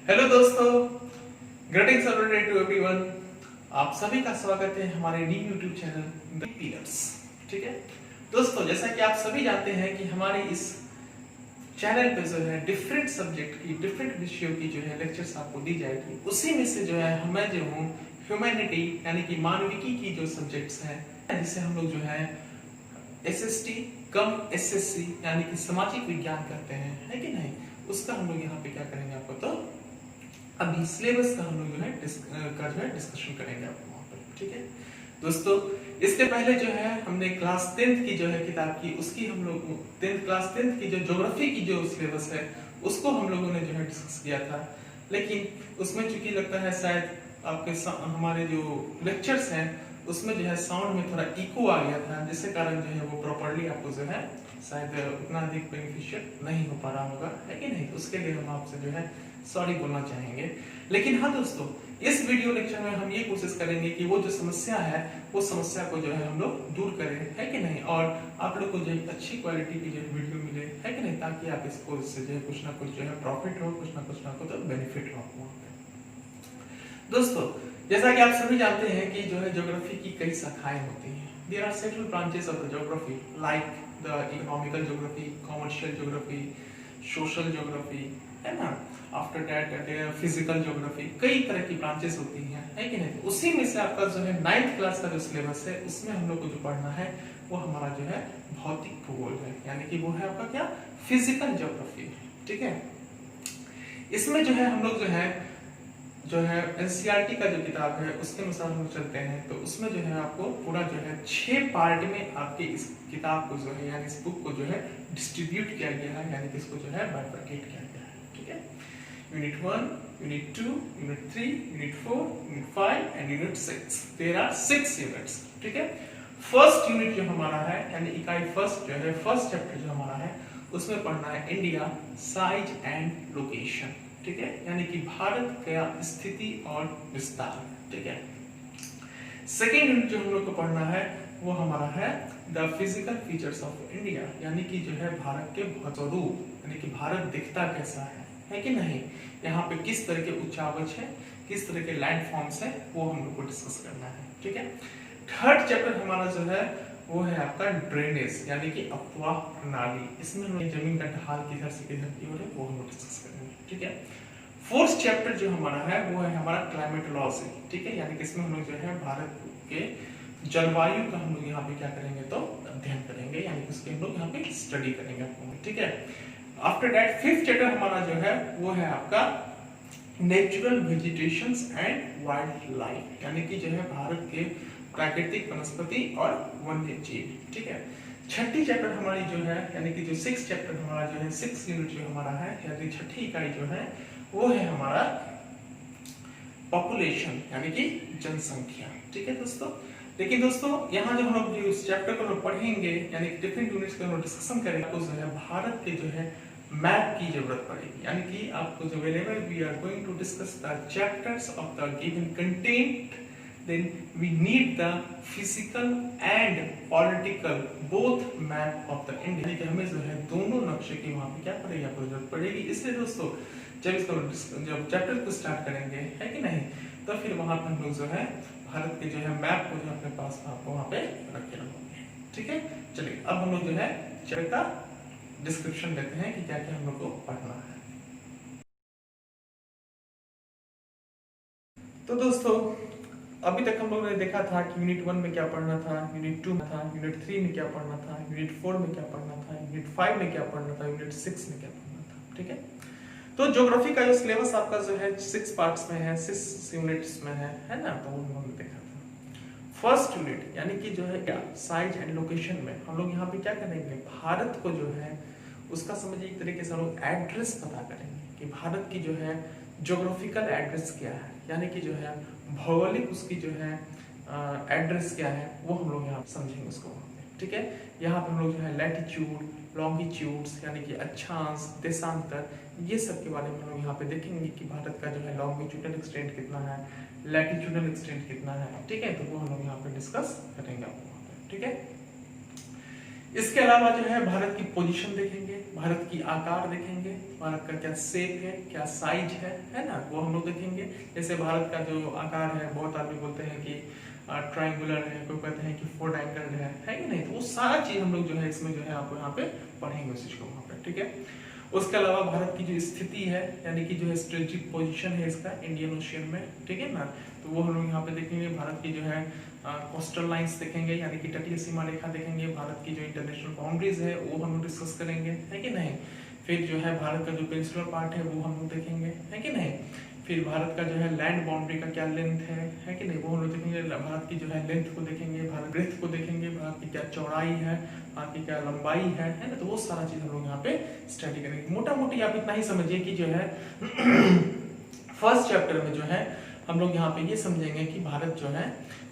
Hello दोस्तों, greetings to everyone. आप सभी का स्वागत है हमारे new YouTube channel the pillars. ठीक है दोस्तों, जैसा कि आप सभी जानते हैं कि हमारे इस चैनल पे जो है डिफरेंट सब्जेक्ट की, डिफरेंट विषयों की जो है लेक्चर्स आपको दी जाएगी। उसी में से जो है मैं जो हूँ ह्यूमैनिटी यानी कि मानविकी की जो सब्जेक्ट्स हैं, जिसे हम लोग जो है एसएसटी कम एसएससी यानी कि सामाजिक विज्ञान करते हैं, है कि नहीं, उसका हम लोग यहाँ पे क्या करेंगे आपको, तो अभी सिलेबस का हम लोग जो है डिस्कशन करेंगे आपको वहाँ पर। ठीक है दोस्तों, इसके पहले जो है हमने क्लास 10th की जो है किताब की, उसकी हम लोग क्लास 10th की जो ज्योग्राफी की जो सिलेबस है उसको हम लोगों ने जो है डिस्कस किया था। लेकिन उसमें चूंकि लगता है शायद आपके हमारे जो लेक्चर्स हैं उसमें जो है साउंड में थोड़ा इको आ गया था, जिसके कारण जो है वो प्रॉपर्ली आपको जो है शायद उतना अधिक बेनिफिशियल नहीं हो पा रहा होगा, है कि नहीं। उसके लिए हम आपसे जो है सॉरी बोलना चाहेंगे। लेकिन हाँ दोस्तों, इस वीडियो लेक्चर में हम ये कोशिश करेंगे कि वो जो समस्या है वो समस्या को जो है हम लोग दूर करें, है कि नहीं, और आप लोग को जो है अच्छी क्वालिटी की जो है वीडियो मिले, है कि नहीं, ताकि आप इसको इससे जो है कुछ ना कुछ जो है प्रॉफिट हो, कुछ ना कुछ तो बेनिफिट हो आपको। दोस्तों, जैसा कि आप सभी जानते हैं कि जो है ज्योग्राफी की कई शाखाएं होती हैं। There are several branches of the geography like the economical geography, commercial geography, social geography, है ना। आफ्टर दैट फिजिकल ज्योग्राफी, कई तरह की ब्रांचेस होती हैं, है कि नहीं। उसी में से आपका जो है 9th क्लास का जो सिलेबस है उसमें हम लोग को जो पढ़ना है वो हमारा जो है भौतिक भूगोल है, यानी कि वो है आपका क्या, फिजिकल ज्योग्राफी। ठीक है, इसमें जो है हम लोग जो है एनसीईआरटी का जो किताब है उसके अनुसार हम चलते हैं, तो उसमें जो है आपको पूरा जो है 6 पार्ट में आपके इस किताब को जो है यानी इस बुक को जो है डिस्ट्रीब्यूट किया गया है, यानी कि इसको जो है बाइफरकेट किया गया है। ठीक है, unit 1, unit 2, unit 3, unit 4, unit 5 and unit 6। There are 6 units. ठीक है, फर्स्ट यूनिट जो हमारा है यानी इकाई फर्स्ट जो है, फर्स्ट चैप्टर जो हमारा है उसमें पढ़ना है इंडिया साइज एंड लोकेशन। ठीक है, यानी कि भारत का स्थिति और विस्तार। ठीक है, सेकेंड यूनिट जो हम लोग को पढ़ना है वो हमारा है the physical features of India, यानी कि जो है भारत के स्वरूप, यानी कि भारत दिखता कैसा है कि नहीं, यहाँ पे किस तरह के उच्चावच है, किस तरह के लैंड फॉर्म्स है, वो हम लोग को डिस्कस करना है। ठीक है, थर्ड चैप्टर हमारा जो है वो है आपका ड्रेनेज, यानी कि अपवाह प्रणाली। इसमें हम जमीन का ढाल किधर से किधर की ओर है वो हम डिस्कस करेंगे। ठीक है, फोर्थ चैप्टर जो हमारा है वो है हमारा क्लाइमेटोलॉजी। ठीक है, यानी कि इसमें हम लोग जो है भारत के जलवायु का हम लोग यहाँ पे क्या करेंगे, तो अध्ययन करेंगे, यानी कि उसके हम लोग यहाँ पे स्टडी करेंगे। ठीक है, आफ्टर दैट फिफ्थ चैप्टर हमारा जो है वो है आपका natural vegetations and wild life, यानी कि जो है भारत के प्राकृतिक वनस्पति और वन्य जीव। ठीक है, छठी चैप्टर हमारी जो है यानी कि जो 6th चैप्टर हमारा जो है 6th यूनिट जो हमारा है यानी छठी इकाई जो है वो है हमारा पॉपुलेशन, यानी कि जनसंख्या। ठीक है दोस्तों, लेकिन दोस्तों यहाँ जो हम लोग उस चैप्टर को पढ़ेंगे यानी डिफरेंट यूनिट्स का डिस्कशन करेंगे, आपको जो है भारत के जो है मैप की जरूरत पड़ेगी, यानी कि आपको जो whenever we are going to discuss the chapters of the given content, then we need the physical and political both map of the India, यानी कि हमें जो है दोनों नक्शे की वहाँ पे क्या पड़ेगी, आपको जरूरत पड़ेगी। इसलिए दोस्तों जब चैप्टर को स्टार्ट करेंगे, है कि नहीं, तो फिर वहाँ पे हम लोग जो है भारत के जो है मैप को जो अपने पास आपको वहाँ पे रखे रहोगे। ठीक है, चलिए अब हम लोग जो है चैप्टर का डिस्क्रिप्शन देते हैं कि क्या क्या हम लोग को पढ़ना है। तो दोस्तों, अभी तक हम लोगों ने देखा था कि यूनिट 1 में क्या पढ़ना था, यूनिट 2 में था, यूनिट 3 में क्या पढ़ना था, यूनिट 4 में क्या पढ़ना था, यूनिट 5 में क्या पढ़ना था, यूनिट 6 में क्या पढ़ना था। ठीक है, तो ज्योग्राफी का जो सिलेबस आपका जो है 6 पार्ट्स में है, 6 यूनिट्स में है ना, तो वो हमने देखा था। फर्स्ट यूनिट यानी कि जो है क्या, साइज एंड लोकेशन में हम लोग यहाँ पे क्या करेंगे, भारत को जो है उसका समझिए एक तरीके से हम लोग एड्रेस पता करेंगे कि भारत की जो है ज्योग्राफिकल एड्रेस क्या है, यानी कि जो है भौगोलिक उसकी जो है एड्रेस क्या है वो हम लोग यहाँ समझेंगे उसको। ठीक है, यहाँ पे हम लोग जो है लैटिट्यूड, लॉन्गिट्यूड्स यानी कि अक्षांश, देशांतर, ये सब के बारे में हम लोग यहाँ पे देखेंगे कि भारत का जो है लॉन्गिट्यूडल एक्सटेंट कितना है, लैटिट्यूडल एक्सटेंट कितना है। ठीक है, तो वो हम लोग यहाँ पे डिस्कस करेंगे आपको। ठीक है, इसके अलावा जो है भारत की पोजीशन देखेंगे, भारत की आकार देखेंगे, भारत का क्या शेप है, क्या साइज है ना, वो हम लोग देखेंगे। जैसे भारत का जो आकार है, बहुत आदमी बोलते हैं कि ट्रायंगुलर है, कोई कहते हैं कि 4 एंगल्ड है कि नहीं, तो वो सारा चीज हम लोग जो है इसमें जो है आपको यहाँ पे पढ़ेंगे उस चीज को वहाँ पे, ठीक है। उसके अलावा भारत की जो स्थिति है, यानी कि जो है स्ट्रेटेजिक पोजीशन है इसका इंडियन ओशियन में, ठीक है ना, तो वो हम लोग यहाँ पे देखेंगे। भारत की जो है कोस्टल लाइंस देखेंगे, यानी कि तटीय सीमा रेखा देखेंगे। भारत की जो इंटरनेशनल बाउंड्रीज है वो हम लोग डिस्कस करेंगे, है कि नहीं। फिर जो है भारत का जो पेनिनसुलर पार्ट है वो हम लोग देखेंगे, है कि नहीं। फिर भारत का जो है लैंड बाउंड्री का क्या लेंथ है कि नहीं, वो हम लोग देखेंगे। भारत की जो है लेंथ को देखेंगे, भारत ब्रेथ को देखेंगे, भारत की क्या चौड़ाई है, भारत की क्या लंबाई है ना, तो वो सारा चीज हम लोग यहाँ पे स्टडी करेंगे। मोटा मोटी आप इतना ही समझिए कि जो है फर्स्ट चैप्टर में जो है हम लोग यहाँ पे ये समझेंगे कि भारत जो है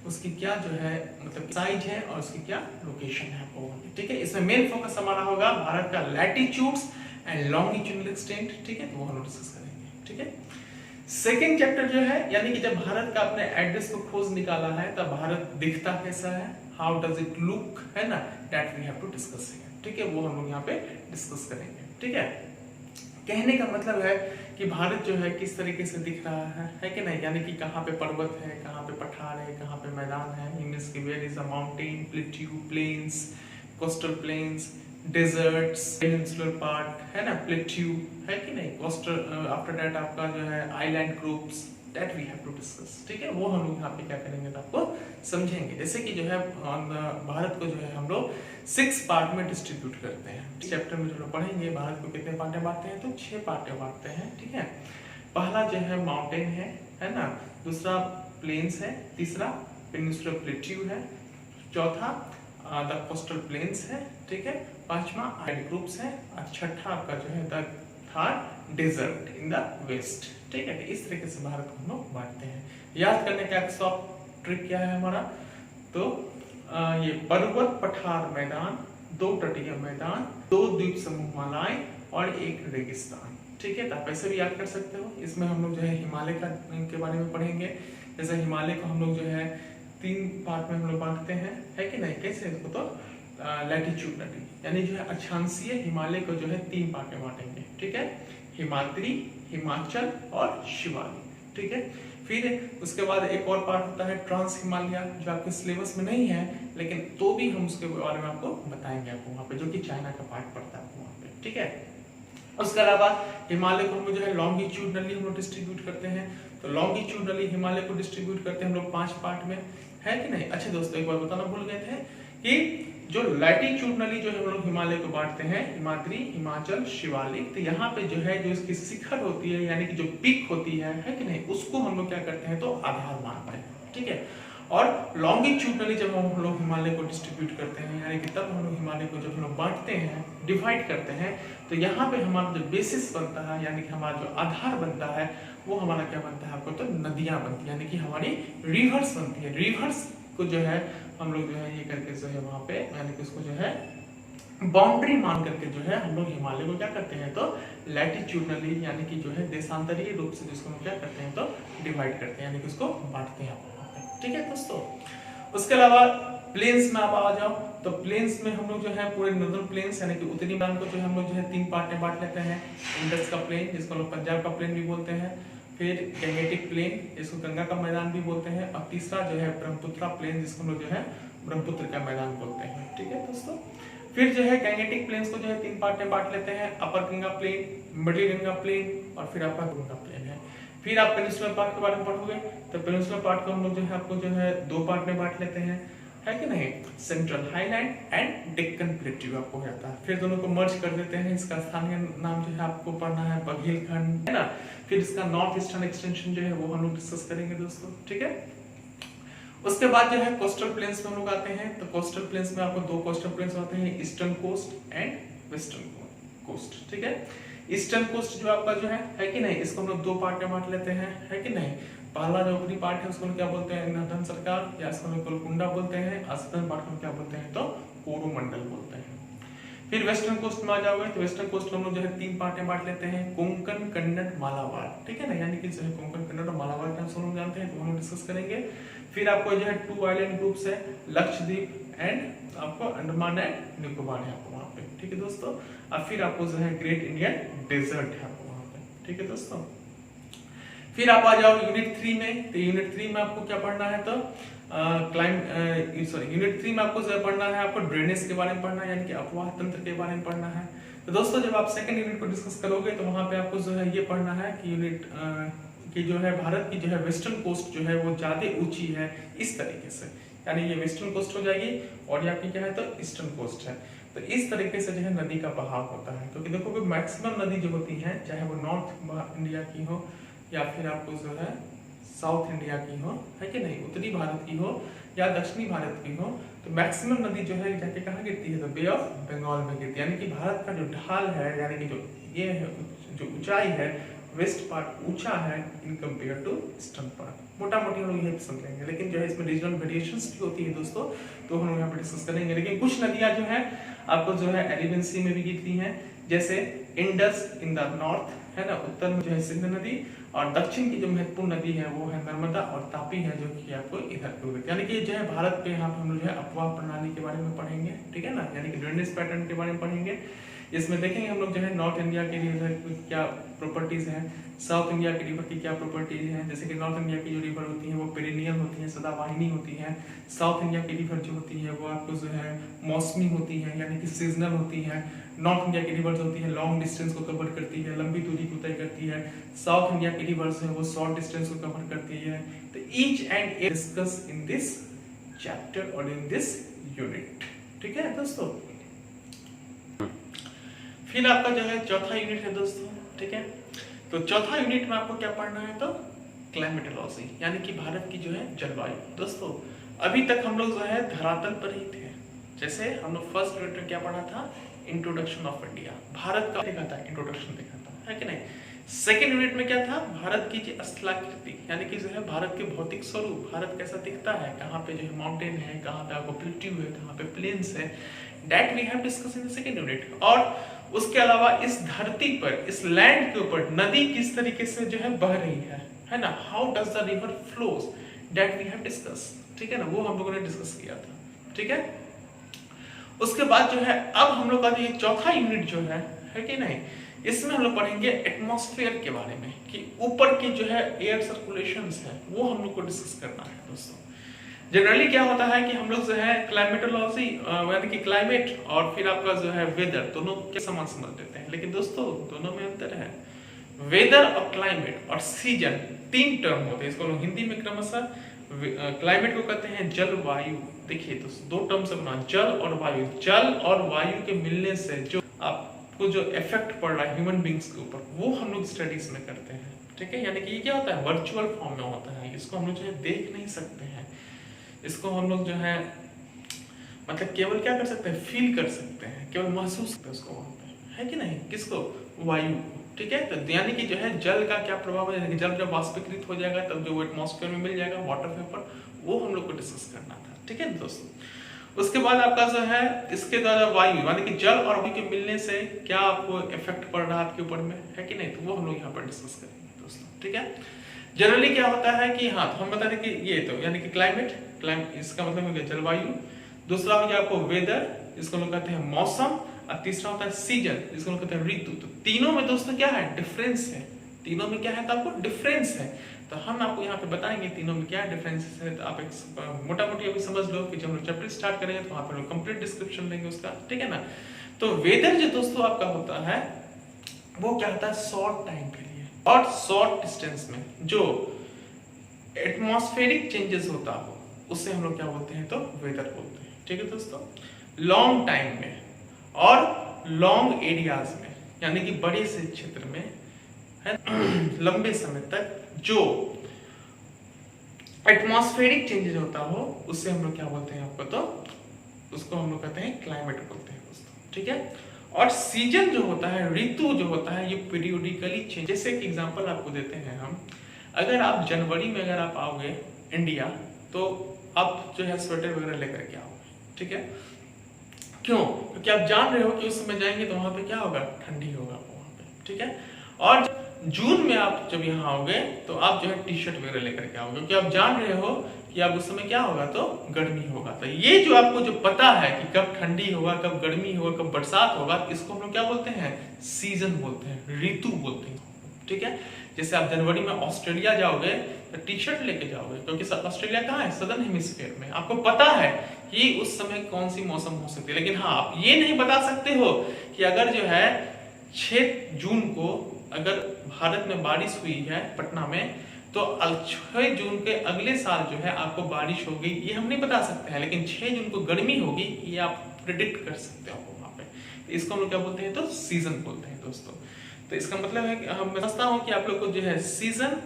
उसकी क्या जो है मतलब साइज है और उसकी क्या लोकेशन है वो, ठीक है। इसमें मेन फोकस हमारा होगा भारत का लैटिट्यूड्स एंड लॉन्गिट्यूडनल एक्सटेंट, ठीक है, तो वो हम लोग डिस्कस करेंगे, ठीक है। सेकेंड चैप्टर जो है, यानी कि जब भारत का अपने एड्रेस को खोज निकाला है तब भारत दिखता कैसा है, हाउ डज इट लुक, है ना, that we have to discuss, ठीक है, वो हम लोग यहाँ पे डिस्कस करेंगे, ठीक है। कहने का मतलब है कि भारत जो है किस तरीके से दिख रहा है कि नहीं, यानी कि कहाँ पे पर्वत है, कहाँ पे पठार है, कहाँ पे मैदान है, इंग्लिश की where is a mountain, plateau, plains, coastal plains, deserts, peninsular part, है ना, प्लेट्यू, है कि नहीं, कोस्टल, आफ्टर दैट आपका जो है island groups, that we have to discuss, ठीक है, वो हम लोग यहाँ पे क्या करेंगे तो आपको समझेंगे। जैसे कि जो है भारत को जो है हम लोग 6 पार्ट में डिस्ट्रीब्यूट करते हैं। चैप्टर में जो लोग पढ़ेंगे भारत को कितने पार्ट में बांटते हैं, तो 6 पार्ट में बांटते हैं, ठीक है। पहला जो है माउंटेन है ना, दूसरा प्लेन्स है, तीसरा पेनिनसुलर प्लेट्यू है, चौथा द कोस्टल प्लेन्स है, ठीक है, पांचवा आइलैंड ग्रुप्स है, और छठा आपका जो है the third desert in the west, ठीक है। इस तरीके से भारत को हम लोग बांटते हैं। याद करने का एक सॉफ्ट ट्रिक क्या है हमारा, तो ये पर्वत, पठार, मैदान, 2 तटीय मैदान, 2 द्वीप समूह मालाएं और 1 रेगिस्तान, ठीक है, तो आप ऐसे भी याद कर सकते हो। इसमें हम लोग जो है हिमालय के बारे में पढ़ेंगे। जैसे हिमालय को हम लोग जो है 3 पार्ट में हम लोग बांटते हैं, है कि नहीं, कैसे, इसको तो लैटिट्यूडनली, यानी जो है अक्षांशीय हिमालय को जो है 3 पार्ट में बांटेंगे, ठीक है, हिमाद्री, हिमाचल और शिवालिक, ठीक है। फिर उसके बाद एक और पार्ट होता है ट्रांस हिमालय, जो आपके सिलेबस में नहीं है, लेकिन तो भी हम उसके बारे में आपको बताएंगे आपको वहाँ पे, जो कि चाइना का पार्ट पड़ता है वहाँ पे, ठीक है। उसके अलावा हिमालय को हम लोग जो है लॉन्गिट्यूडनली हम लोग डिस्ट्रीब्यूट करते हैं, तो लॉन्गिट्यूडनली हिमालय को डिस्ट्रीब्यूट करते हैं हम लोग 5 पार्ट में, है कि नहीं। अच्छा दोस्तों, एक बार बताना भूल गए थे कि जो लैटिट्यूडनली जो हम लोग हिमालय को बांटते हैं, हिमाद्री, हिमाचल, शिवालिक, तो यहाँ पे जो है जो इसकी शिखर होती है, यानी कि जो पीक होती है कि नहीं, उसको हम लोग क्या करते हैं तो आधार मानते हैं, ठीक है। और लॉन्गिट्यूडनली जब हम लोग हिमालय को डिस्ट्रीब्यूट करते हैं, यानी कि तब हम लोग हिमालय को जब हम लोग बांटते हैं, डिवाइड करते हैं, तो यहाँ पे हमारा जो बेसिस बनता है, यानी कि हमारा जो आधार बनता है, वो हमारा क्या बनता है आपको, तो नदियां बनती है, यानी कि हमारी रिवर्स बनती है। रिवर्स को जो है हम लोग जो है ये करके जो है वहाँ पे, यानी कि उसको जो है बाउंड्री मान करके जो है हम लोग हिमालय को क्या करते हैं तो लैटिट्यूडनली, यानी कि जो है देशांतरीय रूप से जिसको हम क्या करते हैं तो डिवाइड करते हैं, यानी कि उसको बांटते हैं, ठीक है दोस्तों। उसके अलावा प्लेन्स में आप आ जाओ, तो प्लेन्स में हम लोग जो है पूरे नॉर्दर्न प्लेन्स, यानी कि उत्तरी मैदान को जो है हम लोग जो है 3 पार्ट में बांट लेते हैं। इंडस का प्लेन, जिसको लोग पंजाब का प्लेन भी बोलते हैं, फिर गंगेटिक प्लेन, जिसको गंगा का मैदान भी बोलते हैं, और तीसरा जो है ब्रह्मपुत्र प्लेन, जिसको हम लोग जो है ब्रह्मपुत्र का मैदान बोलते हैं, ठीक है दोस्तों। फिर जो है गंगेटिक प्लेन्स को जो है 3 पार्ट में बांट लेते हैं, upper Ganga plain, middle Ganga plain और फिर अपर गंगा प्लेन है। फिर आप पेनिनसुलर पार्ट के बारे में पढ़ोगे, तो पेनिनसुलर पार्ट को हम लोग जो है आपको जो है 2 पार्ट में बांट लेते हैं, है कि नहीं, central highland and Deccan plateau आपको कहता है। फिर दोनों को मर्ज कर देते हैं, इसका स्थानीय नाम जो है आपको पढ़ना है बघेलखंड, है ना। फिर इसका नॉर्थ ईस्टर्न एक्सटेंशन जो है वो हम लोग डिस्कस करेंगे दोस्तों, ठीक है। उसके बाद जो है कोस्टल प्लेन्स में हम लोग आते हैं, तो कोस्टल प्लेन्स में आपको 2 कोस्टल प्लेन्स होते हैं, eastern coast and western coast, ठीक है। ईस्टर्न कोस्ट जो आपका जो है कि नहीं, इसको हम लोग 2 पार्ट में बांट लेते हैं, है कि नहीं। पहला जो ऊपरी पार्ट है उसको क्या बोलते हैं, नर्दन सरकार, या इसको हम गोलकुंडा बोलते हैं, और सदर्न पार्ट को क्या बोलते हैं तो कोरोमंडल बोलते हैं। फिर वेस्टर्न कोस्ट में आ जाओगे, तो वेस्टर्न कोस्ट हम लोग जो है 3 पार्ट में बांट लेते हैं, कोंकण, कन्नड़, मालाबार, ठीक है ना, यानी कि जो है कोंकण, कन्नड़ और मालाबार का हम जानते हैं, तो हम डिस्कस करेंगे। फिर आपको जो है 2 आइलैंड ग्रुप्स है, लक्षद्वीप, एंड आपको अंडमान एंड निकोबार है आपको वहाँ पे, ठीक है दोस्तों। और फिर आपको जो है ग्रेट इंडियन डेजर्ट है आपको वहाँ पे, ठीक है दोस्तों। फिर आप आ जाओ यूनिट 3 में। तो यूनिट 3 में आपको क्या पढ़ना है, तो यूनिट 3 में आपको जो पढ़ना है, आपको ड्रेनेज के बारे में पढ़ना है, यानी कि अपवाह तंत्र के बारे में पढ़ना है। तो दोस्तों जब आप सेकंड यूनिट को डिस्कस करोगे तो वहां पे आपको जो है ये पढ़ना है कि यूनिट कि जो है भारत की जो है वेस्टर्न कोस्ट जो है वो ज्यादा ऊंची है इस तरीके से, यानी ये वेस्टर्न कोस्ट हो जाएगी और ये आपकी क्या है तो ईस्टर्न कोस्ट है। तो इस तरीके से जो है नदी का बहाव होता है, क्योंकि देखो कि मैक्सिमम नदी जो होती है चाहे वो नॉर्थ इंडिया की हो या फिर आपको जो है साउथ इंडिया की हो, है कि नहीं, उत्तरी भारत की हो या दक्षिणी भारत की हो, तो मैक्सिमम नदी जो है जाके कहाँ गिरती है, तो बे ऑफ बंगाल में गिरती है। यानी कि भारत का जो ढाल है, यानी कि जो ये है जो ऊंचाई है, वेस्ट पार्ट ऊंचा है in compare to eastern part. मोटा मोटी हम लोग यही समझेंगे, लेकिन जो है इसमें रीजनल वेरिएशंस भी होती है दोस्तों, तो हम लोग यहाँ पे डिस्कस करेंगे। लेकिन कुछ नदियां जो है आपको जो है अरेबियन सी में भी गिरती हैं, जैसे इंडस इन द नॉर्थ है ना, उत्तर में जो है सिंध नदी, और दक्षिण की जो महत्वपूर्ण नदी है वो है नर्मदा और तापी है जो कि आपको इधर पे, यानी कि जो है भारत पे यहाँ पे हम लोग जो है अपवाह प्रणाली के बारे में पढ़ेंगे, ठीक है ना, यानी कि ड्रेनेज पैटर्न के बारे में पढ़ेंगे। इसमें देखेंगे हम लोग जो है नॉर्थ इंडिया के रिवर की क्या प्रॉपर्टीज हैं, साउथ इंडिया के रिवर की क्या प्रॉपर्टीज हैं। जैसे कि नॉर्थ इंडिया की जो रिवर होती है वो पेरिनियल होती है, सदावाहिनी होती है। साउथ इंडिया की रिवर जो होती है वो आपको जो है मौसमी होती है, यानी कि सीजनल होती है। नॉर्थ इंडिया की रिवर्स होती है लॉन्ग डिस्टेंस को कवर करती है, लंबी दूरी को तय करती है। साउथ इंडिया की रिवर्स है वो शॉर्ट डिस्टेंस को कवर करती है। तो each and discuss in this chapter और इन दिस यूनिट, ठीक है दोस्तों। फिर आपका जो है चौथा यूनिट है दोस्तों, ठीक है। तो चौथा यूनिट में आपको क्या पढ़ना है, तो क्लाइमेटोलॉजी, यानी कि भारत की जो है जलवायु। दोस्तों अभी तक हम लोग जो है धरातल पर ही थे। जैसे हम लोग फर्स्ट यूनिट में क्या पढ़ा था, इंट्रोडक्शन ऑफ इंडिया, भारत का देखा था, इंट्रोडक्शन देखा था, है कि नहीं। सेकेंड यूनिट में क्या था, भारत की जो स्थलाकृति, यानी कि जो है भारत के भौतिक स्वरूप, भारत कैसा दिखता है, कहाँ पे जो है माउंटेन है, कहाँ पे आपको प्लेट्यू है, कहाँ पे प्लेन्स है, that we have discuss in the second unit. और उसके अलावा इस धरती पर, इस लैंड के ऊपर नदी किस तरीके से जो है बह रही है ना, how does the river flows, that we have discuss, ठीक है ना, वो हम लोगों ने डिस्कस किया था, ठीक है। उसके बाद जो है अब हम लोग का ये चौथा यूनिट जो है कि नहीं, इसमें हम लोग पढ़ेंगे एटमॉस्फेयर के बारे में, कि ऊपर की जो है एयर सर्कुलेशंस है वो हम लोग को डिस्कस करना है दोस्तों। जनरली क्या होता है कि हम लोग जो है क्लाइमेटोलॉजी यानी कि क्लाइमेट और फिर आपका जो है वेदर, दोनों के समान समझ लेते हैं, लेकिन दोस्तों दोनों में अंतर है। वेदर और क्लाइमेट और सीजन तीन टर्म होते हैं, इसको लोग हिंदी में क्रमशः क्लाइमेट को कहते हैं जलवायु। देखिए दोस्तों दो टर्म से बना, जल और वायु। जल और वायु के मिलने से जो आपको जो इफेक्ट पड़ रहा है ह्यूमन बींग्स के ऊपर, वो हम लोग स्टडीज में करते हैं, ठीक है। यानी कि ये क्या होता है, वर्चुअल फॉर्म में होता है, इसको हम लोग जो है देख नहीं सकते हैं, इसको हम लोग जो है मतलब केवल क्या कर सकते हैं, फील कर सकते हैं, केवल महसूस करते हैं उसको वहां पे, है कि नहीं, किसको, वायु, ठीक है। तो यानी कि जो है जल का क्या प्रभाव है, जल जब वाष्पीकृत हो जाएगा तब जो एटमॉस्फेयर में मिल जाएगा वाटर वेपर, वो हम लोग को डिस्कस करना था, ठीक है दोस्तों। उसके बाद आपका जो है इसके द्वारा वायु यानी कि जल और वायु के मिलने से क्या आपको इफेक्ट पड़ रहा है आपके ऊपर में, है कि नहीं, तो वो हम लोग यहाँ पर डिस्कस करेंगे दोस्तों, ठीक है। जनरली क्या होता है कि हाँ, तो हम बता दें कि ये तो यानी कि क्लाइमेट इसका मतलब हो गया जलवायु, दूसरा हो गया आपको वेदर, इसको लोग कहते हैं मौसम, और तीसरा होता है सीजन, जिसको लोग कहते हैं ऋतु। तो तीनों में दोस्तों क्या है, डिफरेंस है, तीनों में क्या है, तो आपको डिफरेंस है। तो हम आपको यहाँ पे बताएंगे तीनों में क्या डिफरेंस है। तो आप एक मोटा मोटी अभी समझ लो कि जब हम चैप्टर स्टार्ट करेंगे तो वहाँ पर कंप्लीट डिस्क्रिप्शन लेंगे उसका, ठीक है ना। तो वेदर जो दोस्तों आपका होता है वो क्या होता है, शॉर्ट टाइम के लिए और शॉर्ट डिस्टेंस में जो एटमॉस्फेरिक चेंजेस होता हो उससे हम लोग क्या बोलते हैं, तो वेदर बोलते हैं, ठीक है दोस्तों। लॉन्ग टाइम में और लॉन्ग एरियाज में, यानी कि बड़े से क्षेत्र में है लंबे समय तक जो एटमॉस्फेरिक चेंजेस होता हो उससे हम लोग क्या बोलते हैं आपको, तो उसको हम लोग कहते हैं क्लाइमेट बोलते हैं दोस्तों, ठीक है। और सीजन जो होता है, ऋतु जो होता है, ये पीरियोडिकली चेंज। जैसे कि एग्जांपल आपको देते हैं हम, अगर आप जनवरी में अगर आप आओगे इंडिया तो आप जो है स्वेटर वगैरह लेकर के आओगे, ठीक है। क्यों, क्योंकि आप जान रहे हो कि उस समय जाएंगे तो वहां पे क्या होगा, ठंडी होगा वहां पे, ठीक है। और जून में आप जब यहाँ आओगे तो आप जो है टी शर्ट वगैरह लेकर के आओगे, क्योंकि आप जान रहे हो कि अब उस समय क्या होगा, तो गर्मी होगा। तो ये जो आपको जो पता है कि कब ठंडी होगा, कब गर्मी होगा, कब बरसात होगा, इसको हम लोग क्या बोलते हैं, सीजन बोलते हैं, ऋतु बोलते हैं। ठीक है, जैसे आप जनवरी में ऑस्ट्रेलिया जाओगे तो टी शर्ट लेके जाओगे, क्योंकि ऑस्ट्रेलिया कहाँ है, सदर्न हेमिस्फीयर में। आपको पता है कि उस समय कौन सी मौसम हो सकती है, लेकिन हाँ आप ये नहीं बता सकते हो कि अगर जो है 6 जून को अगर भारत में बारिश हुई है पटना में, तो 6 जून के अगले साल जो है आपको बारिश होगी, ये हम नहीं बता सकते हैं। लेकिन 6 जून को गर्मी होगी, ये आप प्रिडिक्ट कर सकते हो वहां पे। तो इसको हम लोग क्या बोलते हैं, तो सीजन बोलते हैं दोस्तों। तो इसका मतलब है कि हम समझता हूँ कि आप लोग को जो है सीजन,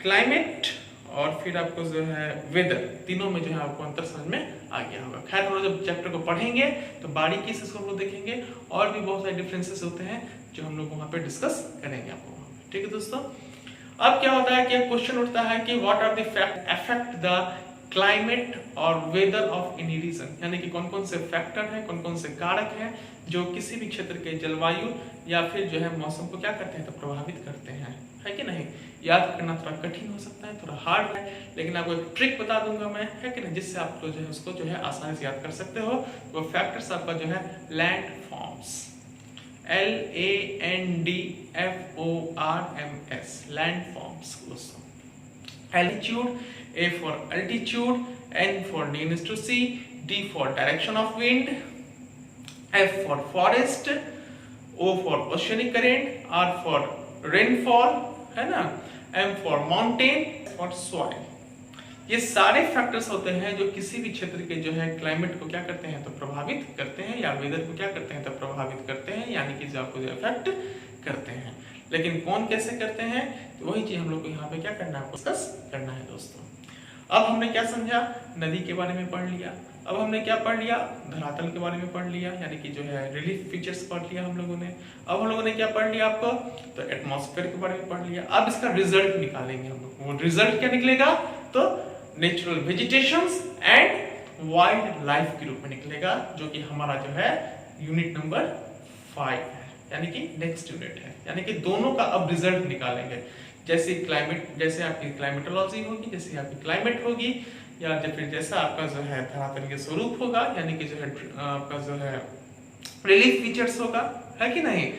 क्लाइमेट और फिर आपको जो है वेदर, तीनों में जो है आपको अंतर समझ में आ गया होगा। खैर हम लोग जब चैप्टर को पढ़ेंगे तो बारीकी से इसको हम लोग देखेंगे, और भी बहुत सारे डिफरेंसेस होते हैं जो हम लोग वहाँ पे डिस्कस करेंगे आपको वहाँ पे। ठीक है दोस्तों, अब क्या होता है कि क्वेश्चन उठता है कि what are the fact affect the climate और वेदर ऑफ एनी रीजन, यानी कि कौन कौन से फैक्टर हैं, कौन कौन से कारक हैं जो किसी भी क्षेत्र के जलवायु या फिर जो है मौसम को क्या करते हैं, तो प्रभावित करते हैं, है कि नहीं। याद करना थोड़ा कठिन हो सकता है, थोड़ा हार्ड है, लेकिन आपको एक ट्रिक बता दूंगा मैं, है कि नहीं, जिससे आप जो है उसको जो है आसानी से याद कर सकते हो। वो फैक्टर्स आपका जो है landforms, LANDFORMS, landforms दोस्तों। Altitude, A for altitude, N for nearness to sea, D for direction of wind, F for forest, O for oceanic current, R for rainfall, है ना, M for mountain, for soil। ये सारे factors होते हैं जो किसी भी क्षेत्र के जो है क्लाइमेट को क्या करते हैं, तो प्रभावित करते हैं, या वेदर को क्या करते हैं, तो प्रभावित करते हैं, यानी कि जो आपको जो इफेक्ट करते हैं। लेकिन कौन कैसे करते हैं, तो वही चीज हम लोग को यहाँ पे क्या करना है, डिस्कस करना है दोस्तों। अब हमने क्या समझा, नदी के बारे में पढ़ लिया। अब हमने क्या पढ़ लिया, धरातल के बारे में पढ़ लिया, यानी कि जो है रिलीफ फीचर्स पढ़ लिया हम लोगों ने। अब हम लोगों ने क्या पढ़ लिया आपको, तो एटमॉस्फेयर के बारे में पढ़ लिया। अब इसका रिजल्ट निकालेंगे हम लोग। वो रिजल्ट क्या निकलेगा, तो natural vegetations and wild life के रूप में निकलेगा, जो कि हमारा जो है यूनिट नंबर 5 है, यानी कि नेक्स्ट यूनिट है। यानी कि दोनों का अब रिजल्ट निकालेंगे। जैसे क्लाइमेट, जैसे आपकी क्लाइमेटोलॉजी होगी, जैसे आपकी क्लाइमेट होगी, या फिर जैसा आपका जो है धरातल के स्वरूप होगा, यानी कि जो है आपका जो है रिलीफ फीचर्स होगा, है कि नहीं,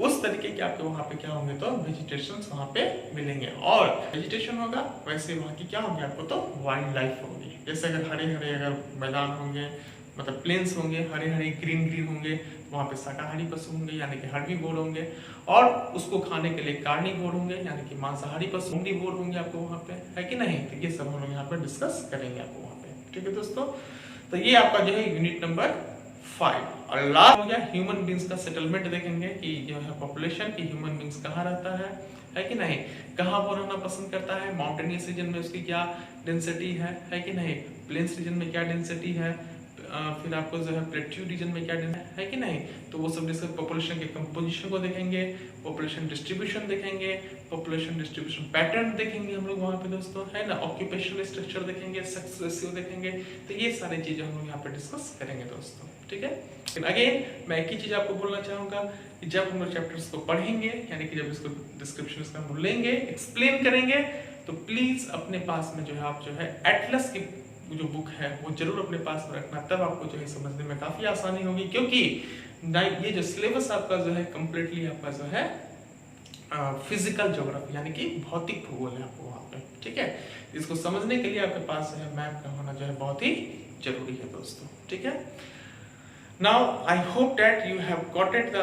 उस तरीके के आपके वहाँ पे क्या होंगे, तो वेजिटेशन वहाँ पे मिलेंगे। और वेजिटेशन होगा वैसे वहाँ की क्या होंगे आपको, तो वाइल्ड लाइफ होगी। जैसे अगर हरे हरे अगर मैदान होंगे, मतलब प्लेन्स होंगे, हरे हरे ग्रीन ग्रीन होंगे, वहाँ पे शाकाहारी पशु होंगे, यानी कि हर्बीवोर होंगे, और उसको खाने के लिए कार्निवोर होंगे, यानी कि मांसाहारी पशु ओमनिवोर होंगे आपको वहाँ पे, है कि नहीं। तो ये सब हम लोग यहाँ पे डिस्कस करेंगे आपको वहाँ पे। ठीक है दोस्तों, तो ये आपका जो है यूनिट नंबर 5। और लास्ट हो गया ह्यूमन बींग्स का सेटलमेंट, देखेंगे कि जो है पॉपुलेशन की ह्यूमन बींग्स कहाँ रहता है कि नहीं, कहाँ वो रहना पसंद करता है, माउंटेनियस रीजन में उसकी क्या डेंसिटी है कि नहीं, प्लेन्स रीजन में क्या डेंसिटी है, फिर आपको जो है प्लेट्यू रीजन में क्या है कि नहीं। तो वो सब जैसे पॉपुलेशन के कंपोजिशन को देखेंगे, पॉपुलेशन डिस्ट्रीब्यूशन देखेंगे, पॉपुलेशन डिस्ट्रीब्यूशन पैटर्न देखेंगे हम लोग वहाँ पे दोस्तों, है ना, ऑक्यूपेशनल स्ट्रक्चर देखेंगे, सेक्स रेशियो देखेंगे। तो ये सारी चीजें हम लोग यहाँ पे डिस्कस करेंगे दोस्तों। ठीक है, अगेन मैं एक ही चीज आपको बोलना चाहूंगा कि जब हम लोग चैप्टर्स को पढ़ेंगे, यानी कि जब इसको डिस्क्रिप्शन इसका हम लेंगे, एक्सप्लेन करेंगे, तो प्लीज अपने पास में जो है आप जो है एटलस की जो बुक है वो जरूर अपने पास में रखना, तब आपको जो है समझने में काफी आसानी होगी। क्योंकि ये जो सिलेबस आपका जो है कंप्लीटली आपका जो है फिजिकल ज्योग्राफी, यानी कि भौतिक भूगोल है आपको वहाँ पे। ठीक है, इसको समझने के लिए आपके पास जो है मैप का होना जो है बहुत ही जरूरी है दोस्तों। ठीक है, now I hope that you have got it the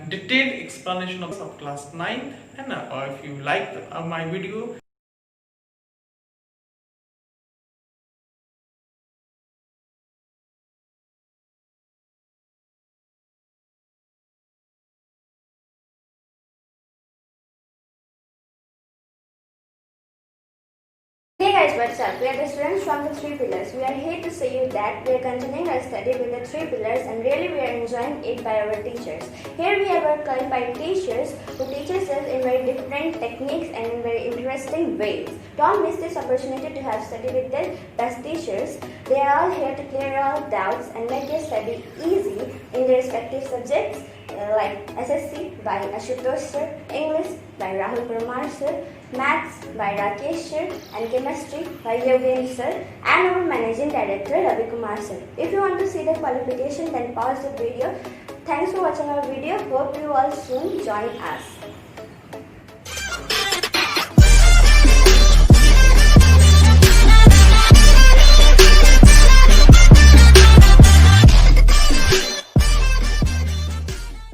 detailed explanation of class 9, है ना। और if you like my video, Hey guys, what's up? We are the students from the 3 pillars. We are here to say you that we are continuing our study with the 3 pillars, and really we are enjoying it by our teachers. Here we have our qualified teachers who teach us in very different techniques and in very interesting ways. Don't miss this opportunity to have study with their best teachers. They are all here to clear all doubts and make your study easy in their respective subjects like SSC by Ashutosh sir, English by Rahul Parmar sir, Maths by Rakesh sir, and Chemistry by Yogeni sir, and our Managing Director Ravi Kumar sir. If you want to see the qualification, then pause the video. Thanks for watching our video. Hope you all soon join us.